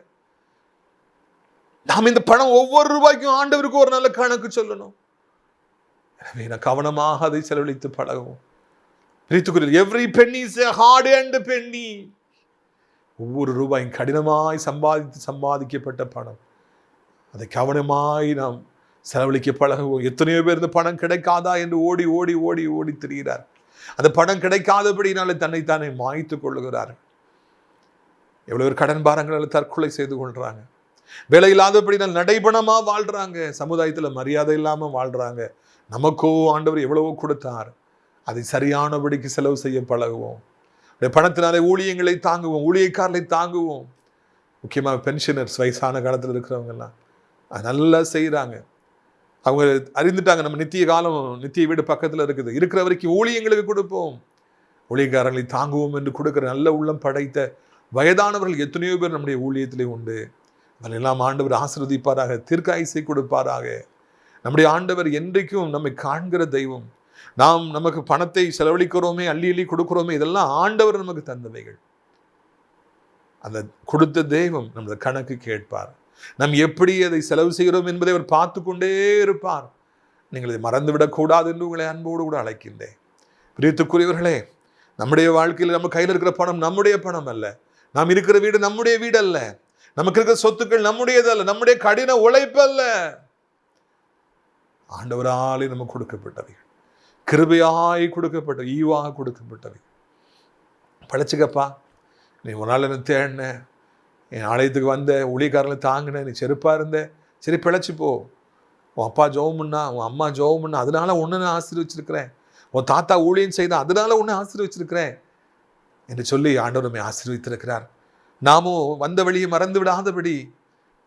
நாம் இந்த பணம் ஒவ்வொரு ரூபாய்க்கும் ஆண்டவருக்கு ஒரு நல்ல கணக்கு சொல்லணும். எனவே நான் கவனமாக அதை செலவழித்து பழகுவோம். பிரித்துக்குரியவர், every penny is a hard earned penny. ஒவ்வொரு ரூபாயும் கடினமாய் சம்பாதிக்கப்பட்ட பணம். அதை கவனமாய் நாம் செலவழிக்க பழகுவோம். எத்தனையோ பேர் இந்த பணம் கிடைக்காதா என்று ஓடி ஓடி ஓடி ஓடி திரிகிறார். அந்த பணம் கிடைக்காதபடினாலே தன்னைத்தானே மாய்த்து கொள்ளுகிறார்கள். எவ்வளவு பேர் கடன் பாரங்களால் தற்கொலை செய்து கொள்றாங்க. வேலை இல்லாதபடினால் நடைபணமா வாழ்றாங்க. சமுதாயத்தில் மரியாதை இல்லாமல் வாழ்றாங்க. நமக்கோ ஆண்டவர் எவ்வளவோ கொடுத்தார். அதை சரியானபடிக்கு செலவு செய்ய பழகுவோம். பணத்தினாலே ஊழியங்களை தாங்குவோம், ஊழியக்காரர்களை தாங்குவோம். முக்கியமாக பென்ஷனர்ஸ், வயசான காலத்தில் இருக்கிறவங்கெல்லாம் அது நல்லா செய்கிறாங்க. அவங்க அறிந்துட்டாங்க, நம்ம நித்திய காலம், நித்திய வீடு பக்கத்தில் இருக்குது, இருக்கிற வரைக்கும் ஊழியங்களுக்கு கொடுப்போம், ஊழியக்காரர்களை தாங்குவோம் என்று கொடுக்குற நல்ல உள்ளம் படைத்த வயதானவர்கள் எத்தனையோ பேர் நம்முடைய ஊழியத்திலே உண்டு. அதெல்லாம் ஆண்டவர் ஆசீர்வதிப்பாராக, தீர்க்காயுசை கொடுப்பாராக. நம்முடைய ஆண்டவர் என்றைக்கும் நம்மை காண்கிற தெய்வம். நமக்கு பணத்தை செலவழிக்கிறோமே, அள்ளி அள்ளி கொடுக்கிறோமே, இதெல்லாம் ஆண்டவர் நமக்கு தந்தவைகள். அந்த கொடுத்த தெய்வம் நமது கணக்கு கேட்பார். நாம் எப்படி அதை செலவு செய்கிறோம் என்பதை அவர் பார்த்து கொண்டே இருப்பார். நீங்கள் இதை மறந்துவிடக்கூடாது என்று உங்களை அன்போடு கூட அழைக்கின்றேன். பிரியத்துக்குரியவர்களே, நம்முடைய வாழ்க்கையில் நம்ம கையில் இருக்கிற பணம் நம்முடைய பணம் அல்ல. நாம் இருக்கிற வீடு நம்முடைய வீடு அல்ல. நமக்கு இருக்கிற சொத்துக்கள் நம்முடையது அல்ல. நம்முடைய கடின உழைப்பு அல்ல. ஆண்டவராலே நமக்கு கொடுக்கப்பட்டவைகள், கிருபையாய் கொடுக்கப்பட்ட, ஈவாக கொடுக்கப்பட்டவை. பழச்சிக்கப்பா, நீ ஒரு நாள் என்ன தேடின, என் ஆலயத்துக்கு வந்த, ஊழியக்காரங்களை தாங்கின, நீ செருப்பாக இருந்த, சரி பிழைச்சி போ. உன் அப்பா ஜெபம் பண்ணா, உன் அம்மா ஜெபம் பண்ணா, அதனால ஒன்று நான் ஆசீர்வச்சிருக்கிறேன். உன் தாத்தா ஊழியம் செய்த, அதனால ஒன்று ஆசீர்வச்சிருக்கிறேன் என்று சொல்லி ஆண்டவர் நம்மை ஆசீர்வதித்திருக்கிறார். நாமும் வந்த வழியை மறந்து விடாதபடி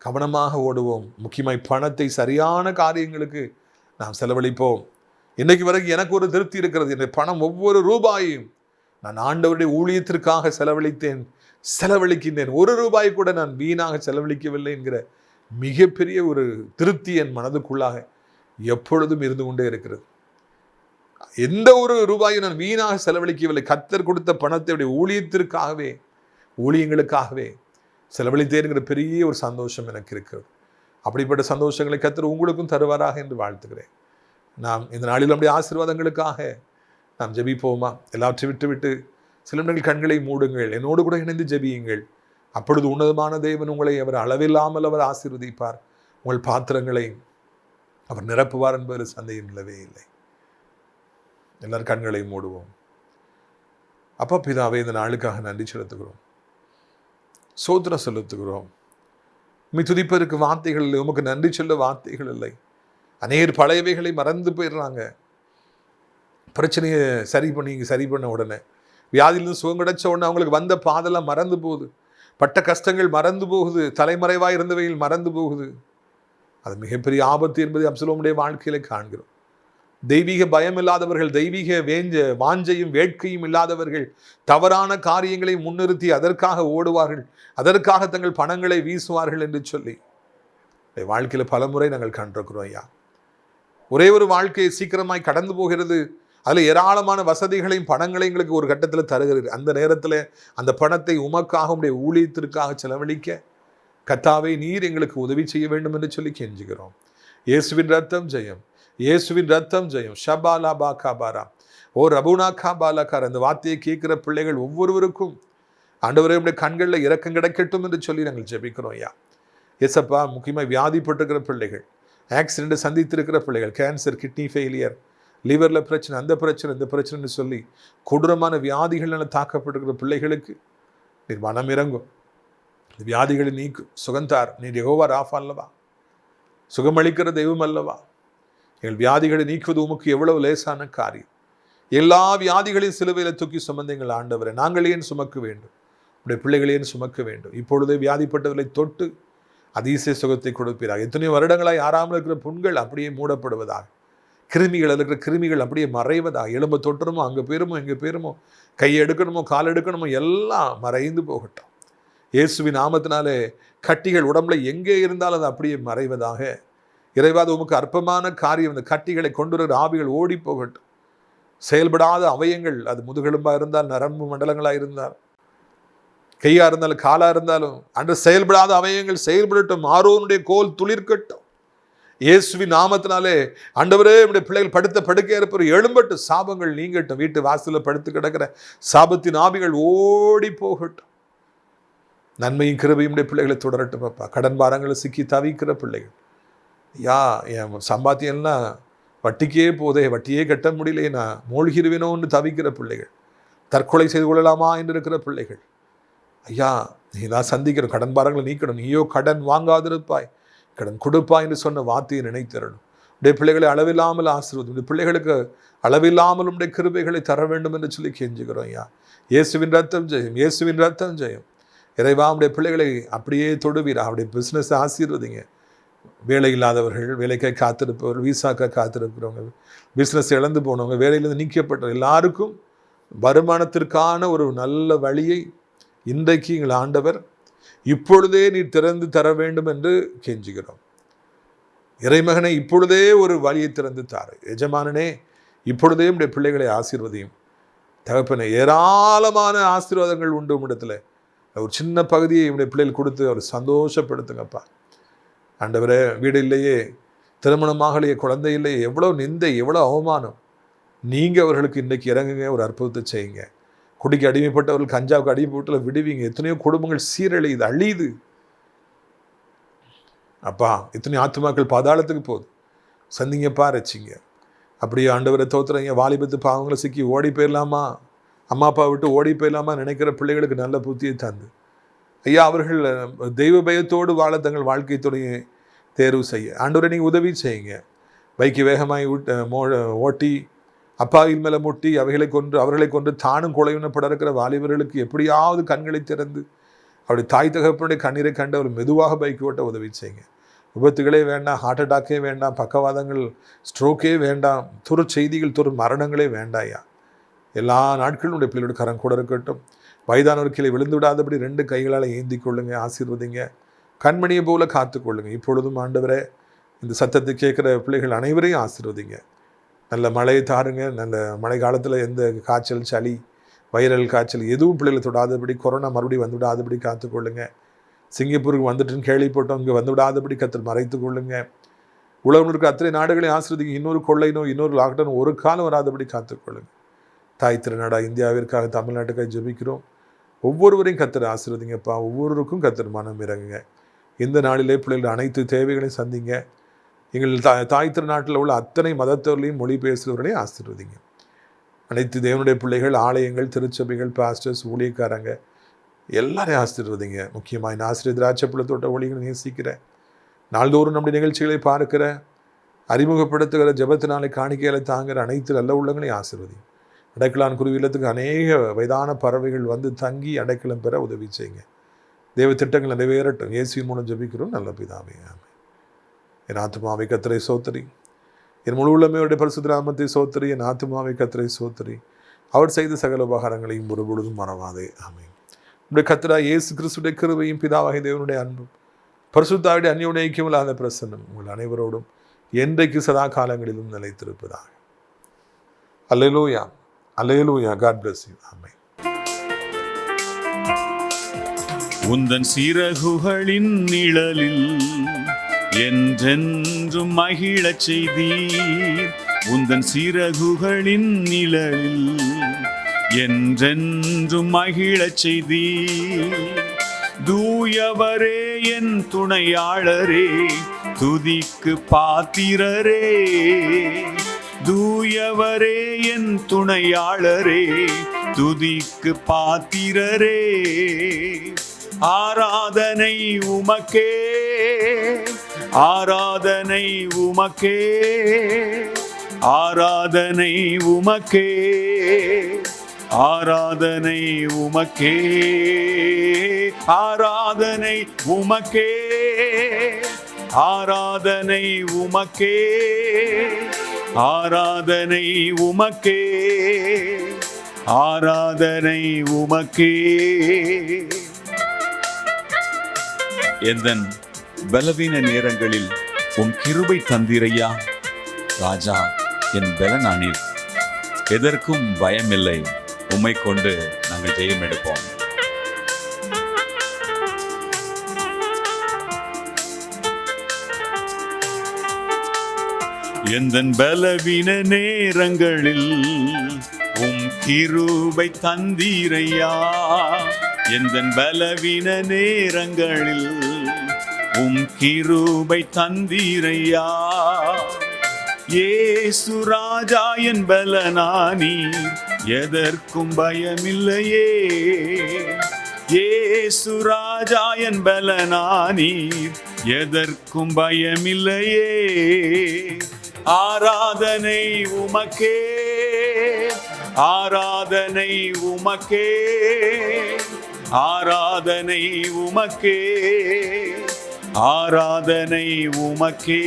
கவனமாக ஓடுவோம். முக்கியமாய் பணத்தை சரியான காரியங்களுக்கு நாம் செலவழிப்போம். இன்னைக்கு வரைக்கும் எனக்கு ஒரு திருப்தி இருக்கிறது. என்னுடைய பணம் ஒவ்வொரு ரூபாயும் நான் ஆண்டவருடைய ஊழியத்திற்காக செலவழிக்கின்றேன். ஒரு ரூபாய் கூட நான் வீணாக செலவழிக்கவில்லை என்கிற மிகப்பெரிய ஒரு திருப்தி என் மனதுக்குள்ளாக எப்பொழுதும் இருந்து கொண்டே இருக்கிறது. எந்த ஒரு ரூபாயும் நான் வீணாக செலவழிக்கவில்லை. கர்த்தர் கொடுத்த பணத்தை ஊழியத்திற்காகவே, ஊழியங்களுக்காகவே செலவழித்தேன்கிற பெரிய ஒரு சந்தோஷம் எனக்கு இருக்கிறது. அப்படிப்பட்ட சந்தோஷங்களை கர்த்தர் உங்களுக்கும் தருவாராக என்று வாழ்த்துகிறேன். நாம் இந்த நாளில் நம்முடைய ஆசீர்வாதங்களுக்காக நாம் ஜெபிப்போமா? எல்லாவற்றையும் விட்டுவிட்டு சில நிமிடங்கள் கண்களை மூடுங்கள். என்னோடு கூட இணைந்து ஜெபியுங்கள். அப்பொழுது உன்னதமான தேவன் உங்களை அவர் அளவில்லாமல் அவர் ஆசீர்வதிப்பார். உங்கள் பாத்திரங்களை அவர் நிரப்புவார் என்பதில் சந்தேகம் இல்லவே இல்லை. எல்லாரும் கண்களை மூடுவோம். அப்பா பிதாவே, இந்த நாளுக்காக நன்றி செலுத்துகிறோம், சோத்திரம் செலுத்துகிறோம். உம்மை துதிப்பதற்கு வார்த்தைகள் இல்லை, உமக்கு நன்றி சொல்ல வார்த்தைகள் இல்லை. அநேகர் பழையவைகளை மறந்து போயிடுறாங்க. பிரச்சனையை சரி பண்ண உடனே, வியாதியிலிருந்து சுகம் கிடைச்ச உடனே அவங்களுக்கு வந்த பாதெல்லாம் மறந்து போகுது. பட்ட கஷ்டங்கள் மறந்து போகுது. தலைமறைவாக இருந்தவைகள் மறந்து போகுது. அது மிகப்பெரிய ஆபத்து என்பதை அப்சலோமுடைய வாழ்க்கையில காண்கிறோம். தெய்வீக பயம் இல்லாதவர்கள், தெய்வீக வாஞ்சையும் வேட்கையும் இல்லாதவர்கள் தவறான காரியங்களை முன்னிறுத்தி அதற்காக ஓடுவார்கள், அதற்காக தங்கள் பணங்களை வீசுவார்கள் என்று சொல்லி வாழ்க்கையில பலமுறை நாங்கள் கண்டிருக்கிறோம். ஐயா, ஒரே ஒரு வாழ்க்கையை சீக்கிரமாய் கடந்து போகிறது. அதில் ஏராளமான வசதிகளையும் பணங்களையும் எங்களுக்கு ஒரு கட்டத்தில் தருகிறது. அந்த நேரத்தில் அந்த பணத்தை உமக்காக, உடைய ஊழியத்திற்காக செலவழிக்க கர்த்தாவே நீர் எங்களுக்கு உதவி செய்ய வேண்டும் என்று சொல்லி கெஞ்சுகிறோம். இயேசுவின் ரத்தம் ஜெயம், இயேசுவின் ரத்தம் ஜெயம். ஷபாலா பாகா பாரா ஓ ரபுனா கா பாலாக்கார். அந்த வார்த்தையை கேட்கிற பிள்ளைகள் ஒவ்வொருவருக்கும் ஆண்டவரே உடைய கண்களில் இரக்கம் கிடைக்கட்டும் என்று சொல்லி நாங்கள் ஜெபிக்கிறோம். ஐயா எஸ்அப்பா, முக்கியமாக வியாதிப்பட்டிருக்கிற பிள்ளைகள், ஆக்சிடென்ட்டை சந்தித்திருக்கிற பிள்ளைகள், கேன்சர், கிட்னி ஃபெயிலியர், லிவரில் பிரச்சனை, அந்த பிரச்சனை, இந்த பிரச்சனைன்னு சொல்லி கொடூரமான வியாதிகளால் தாக்கப்பட்டிருக்கிற பிள்ளைகளுக்கு நீர் மனம் இறங்கும். இந்த வியாதிகளை நீக்கும், சுகந்தார். நீர் யெகோவா ராஃபா அல்லவா, சுகமளிக்கிற தெய்வம் அல்லவா. எங்கள் வியாதிகளை நீக்குவது உமக்கு எவ்வளவு லேசான காரியம். எல்லா வியாதிகளையும் சிலுவையில் தூக்கி சுமந்த எங்கள் ஆண்டவரை நாங்கள் ஏன் சுமக்க வேண்டும்? உடைய பிள்ளைகளை ஏன் சுமக்க வேண்டும்? இப்பொழுதே வியாதிப்பட்டவர்களை தொட்டு அதிசய சுகத்தை கொடுப்பீராக. எத்தனையோ வருடங்களாய் ஆறாமல் இருக்கிற புண்கள் அப்படியே மூடப்படுவதாக, கிருமிகள், இருக்கிற கிருமிகள் அப்படியே மறைவதாக. எலும்பு தொட்டுறமோ, அங்கே போயிருமோ, இங்கே போயிருமோ, கை எடுக்கணுமோ, கால் எடுக்கணுமோ, எல்லாம் மறைந்து போகட்டும். இயேசுவின் நாமத்தினாலே கட்டிகள் உடம்புல எங்கே இருந்தாலும் அது அப்படியே மறைவதாக. இறைவா, உமக்கு அற்பமான காரியம். இந்த கட்டிகளை கொண்டு வருகிற ஆவிகள் ஓடி போகட்டும். செயல்படாத அவயங்கள், அது முதுகெலும்பாக இருந்தால், நரம்பு மண்டலங்களாக இருந்தால், கையா இருந்தாலும், காலா இருந்தாலும், அன்று செயல்படாத அவயங்கள் செயல்படட்டும். ஆரோனுடைய கோல் துளிர்க்கட்டும். இயேசுவின் நாமத்தினாலே ஆண்டவரே, நம்முடைய பிள்ளைகள் படுத்த படுக்கையா இருப்பவர் எழும்பட்டு, சாபங்கள் நீங்கட்டும். வீட்டு வாசலில் படுத்து கிடக்கிற சாபத்தின் ஆவிகள் ஓடி போகட்டும். நன்மையும் கிருபையும் பிள்ளைகளை தொடரட்டும். அப்பா, கடன் பாரங்களை சிக்கி தவிக்கிற பிள்ளைகள், என் சம்பாத்தியம்லாம் வட்டிக்கே போதே, வட்டியே கட்ட முடியலையே, நான் மூழ்கிருவேனோன்னு தவிக்கிற பிள்ளைகள், தற்கொலை செய்து கொள்ளலாமா என்று இருக்கிற பிள்ளைகள், ஐயா நீ தான் சந்திக்கணும். கடன் பாரங்களை நீக்கணும். நீயோ கடன் வாங்காதிருப்பாய், கடன் கொடுப்பாய் என்று சொன்ன வார்த்தையை நினைத்தரணும். உடைய பிள்ளைகளை அளவில்லாமல் ஆசீர்வதி. உடைய பிள்ளைகளுக்கு அளவில்லாமல் உடைய கிருபைகளை தர வேண்டும் என்று சொல்லி கெஞ்சுகிறோம். ஐயா, இயேசுவின் ரத்தம் ஜெயம், இயேசுவின் ரத்தம் ஜெயம். இறைவா, உடைய பிள்ளைகளை அப்படியே தொடுவீரா. அவருடைய பிஸ்னஸை ஆசீர்வதிங்க. வேலை இல்லாதவர்கள், வேலைக்காக காத்திருப்பவர்கள், வீசாக்காக காத்திருக்கிறவங்க, பிஸ்னஸ் இழந்து போனவங்க, வேலையிலிருந்து நீக்கப்பட்டவங்க எல்லாருக்கும் வருமானத்திற்கான ஒரு நல்ல வழியை இன்றைக்கு எங்கள் ஆண்டவர் இப்பொழுதே நீ திறந்து தர வேண்டும் என்று கெஞ்சுகிறோம். இறைமகனை இப்பொழுதே ஒரு வழியை திறந்து தாரு. எஜமானனே, இப்பொழுதே உடைய பிள்ளைகளை ஆசீர்வதியும். தகப்பனே, ஏராளமான ஆசீர்வாதங்கள் உண்டு உம்மிடத்தில். ஒரு சின்ன பகுதியை உடைய பிள்ளைகள் கொடுத்து அவர் சந்தோஷப்படுத்துங்கப்பா. ஆண்டவரே, வீடு இல்லையே, திருமணமாகலையே, குழந்தை இல்லையே, எவ்வளோ நிந்தை, எவ்வளோ அவமானம். நீங்கள் அவர்களுக்கு இன்றைக்கி இறங்குங்க, ஒரு அற்புதத்தை செய்யுங்க. குடிக்கு அடிமைப்பட்டவர்கள் கஞ்சாவுக்கு அடிமைப்பட்டு விடுவீங்க. எத்தனையோ குடும்பங்கள் சீரழியுது, அழியுது. அப்பா, எத்தனையோ ஆத்துமாக்கள் பாதாளத்துக்கு போகுது. சந்திங்கப்பா, ரசிங்க. அப்படியே ஆண்டவரை தோத்துறீங்க. வாலிபத்து பாவங்களை சிக்கி ஓடி போயிடலாமா, அம்மா அப்பா விட்டு ஓடி போயிடலாமா நினைக்கிற பிள்ளைகளுக்கு நல்ல புத்தியை தந்து ஐயா, அவர்கள் தெய்வ பயத்தோடு வாழ தங்கள் வாழ்க்கை துணையை தேர்வு செய்ய ஆண்டவரை நீங்கள் உதவி செய்யுங்க. பைக்கு வேகமாய் ஓட்டி அப்பாவின் மேலே முட்டி அவர்களை கொண்டு தானும் கொலையுணப்பட இருக்கிற வாலிபர்களுக்கு எப்படியாவது கண்களை திறந்து அப்படி தாய் தகப்பனுடைய கண்ணீரை கண்டு அவர் மெதுவாக பைக் ஓட்ட உதவி செய்யுங்க. விபத்துகளே வேண்டாம், ஹார்ட் அட்டாக்கே வேண்டாம், பக்கவாதங்கள், ஸ்ட்ரோக்கே வேண்டாம், துரு செய்திகள், துரு மரணங்களே வேண்டாயா. எல்லா நாட்களும் உடைய பிள்ளையோட கரம் கூட இருக்கட்டும். வயதானவர் கீழே விழுந்து விடாதபடி 2 கைகளால் ஏந்தி கொள்ளுங்க, ஆசீர்வதிங்க. கண்மணியை போல காத்துக்கொள்ளுங்க. இப்பொழுதும் ஆண்டவரே, இந்த சத்தத்தை கேட்குற பிள்ளைகள் அனைவரையும் ஆசீர்வதிங்க. நல்ல மழையை தாருங்க. நல்ல மழை காலத்தில் எந்த காய்ச்சல், சளி, வைரல் காய்ச்சல் எதுவும் பிள்ளைகளை தொடாதபடி, கொரோனா மறுபடியும் வந்து விடாதபடி காத்துக்கொள்ளுங்க. சிங்கப்பூருக்கு வந்துட்டுன்னு கேள்விப்பட்டோம், இங்கே வந்து விடாதபடி கத்தர் மறைத்து கொள்ளுங்க. உலகம் இருக்க அத்தனை நாடுகளையும் ஆசீர்வதிங்க. இன்னொரு கொள்ளை நோய், இன்னொரு லாக்டவுன் ஒரு காலம் வராதபடி காத்துக்கொள்ளுங்க. தாய் திருநாடா இந்தியாவிற்காக, தமிழ்நாட்டுக்காக ஜெபிக்கிறோம். ஒவ்வொருவரையும் கத்தர் ஆசீர்வதிங்கப்பா. ஒவ்வொருவருக்கும் கத்தர் மனம் இறங்குங்க. இந்த நாளிலே பிள்ளைகள் அனைத்து தேவைகளையும் சந்திங்க. எங்கள் தாய் திருநாட்டில் உள்ள அத்தனை மதத்தவர்களையும் மொழி பேசுகிறவர்களையும் ஆசீர்வதிங்க. அனைத்து தேவனுடைய பிள்ளைகள், ஆலயங்கள், திருச்சபைகள், பாஸ்டர்ஸ், ஊழியக்காரங்க எல்லாரையும் ஆசீர்வதிங்க. முக்கியமாக இந்த ஆசிரியர் திராட்சைப்பழத்தோட்ட ஒளிகளை நேசிக்கிறேன். நாள்தோறும் நம்முடைய நிகழ்ச்சிகளை பார்க்கிற, அறிமுகப்படுத்துகிற, ஜெபத்தினாலே காணிக்கைகளை தாங்குகிற அனைத்து நல்ல உள்ளங்களையும் ஆசீர்வதி. அடைக்கலான் குருவிலத்துக்கு அநேக வயதான பறவைகள் வந்து தங்கி அடைக்கலம் பெற உதவி செய்யுங்க. தேவ திட்டங்கள் நிறைவேறட்டும். இயேசுவின் மூலம் ஜெபிக்கிறோம் நல்ல பிதாவே, ஆமென். என் ஆத்துமாவை கர்த்தரை சோத்தரி, என் முழு உள்ளமையுடைய பரிசுத்த நாமத்தை சோத்தரி. என் ஆத்துமாவை கர்த்தரை சோத்தரி, அவர் செய்த சகல உபகாரங்களையும் ஒரு பொழுதும் மறவாதே, ஆமென். உடைய கர்த்தராகிய இயேசு கிறிஸ்துவின் கிருபையும் பிதாவாகிய தேவனுடைய அன்பும் பரிசுத்த ஆவியுடைய அந்யோன்ய ஐக்கியமில்லாத பிரசன்னம் உங்கள் அனைவரோடும் என்றைக்கு சதா காலங்களிலும் நிலைத்திருப்பதாக. அல்லேலூயா, அல்லேலூயா. God bless you. ஆமென். உந்தன் சிறகுகளின் நிழலில் என்றென்றும் மகிழச் செய்தீர். உந்தன் சிறகுகளின் நிழலில் என்றென்றும் மகிழச் செய்தீர். தூயவரே என் துணையாளரே, துதிக்கு பாத்திரரே. தூயவரே என் துணையாளரே, துதிக்கு பாத்திரரே. ஆராதனை உமக்கே, ஆராதனை உமக்கே, ஆராதனை உமக்கே, ஆராதனை உமக்கே, ஆராதனை உமக்கே, ஆராதனை உமக்கே, ஆராதனை உமக்கே, ஆராதனை உமக்கே. எந்தன் பலவீன நேரங்களில் உன் கிருபை தந்திரையா. ராஜா, என் பலனானீர், எதற்கும் பயமில்லை. உம்மை கொண்டு நாங்கள் ஜெயம் எடுப்போம். எந்தன் பலவீன நேரங்களில் உம் கிருபை தந்தீரையா. எந்தன் பலவீன நேரங்களில் உம் கிருபை தந்தீரையா. இயேசு ராஜா என் பலனானீர், எதற்கும் பயமில்லையே. இயேசு ராஜா என் பலனானீர், எதற்கும் பயமில்லையே. ஆராதனை உமக்கே, ஆராதனை உமக்கே, ஆராதனை உமக்கே, ஆராதனை உமக்கே,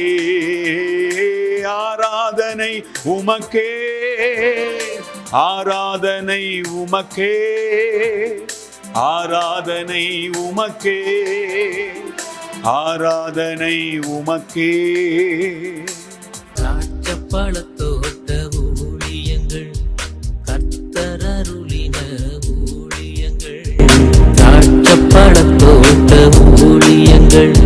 ஆராதனை உமக்கே, ஆராதனை உமக்கே, ஆராதனை உமக்கே, ஆராதனை உமக்கே. திராட்சப்பழத்தோட்ட ஊழியங்கள் கர்த்தர் அருளின ஊழியங்கள். திராட்சப்பழத்தோட்ட ஊழியங்கள்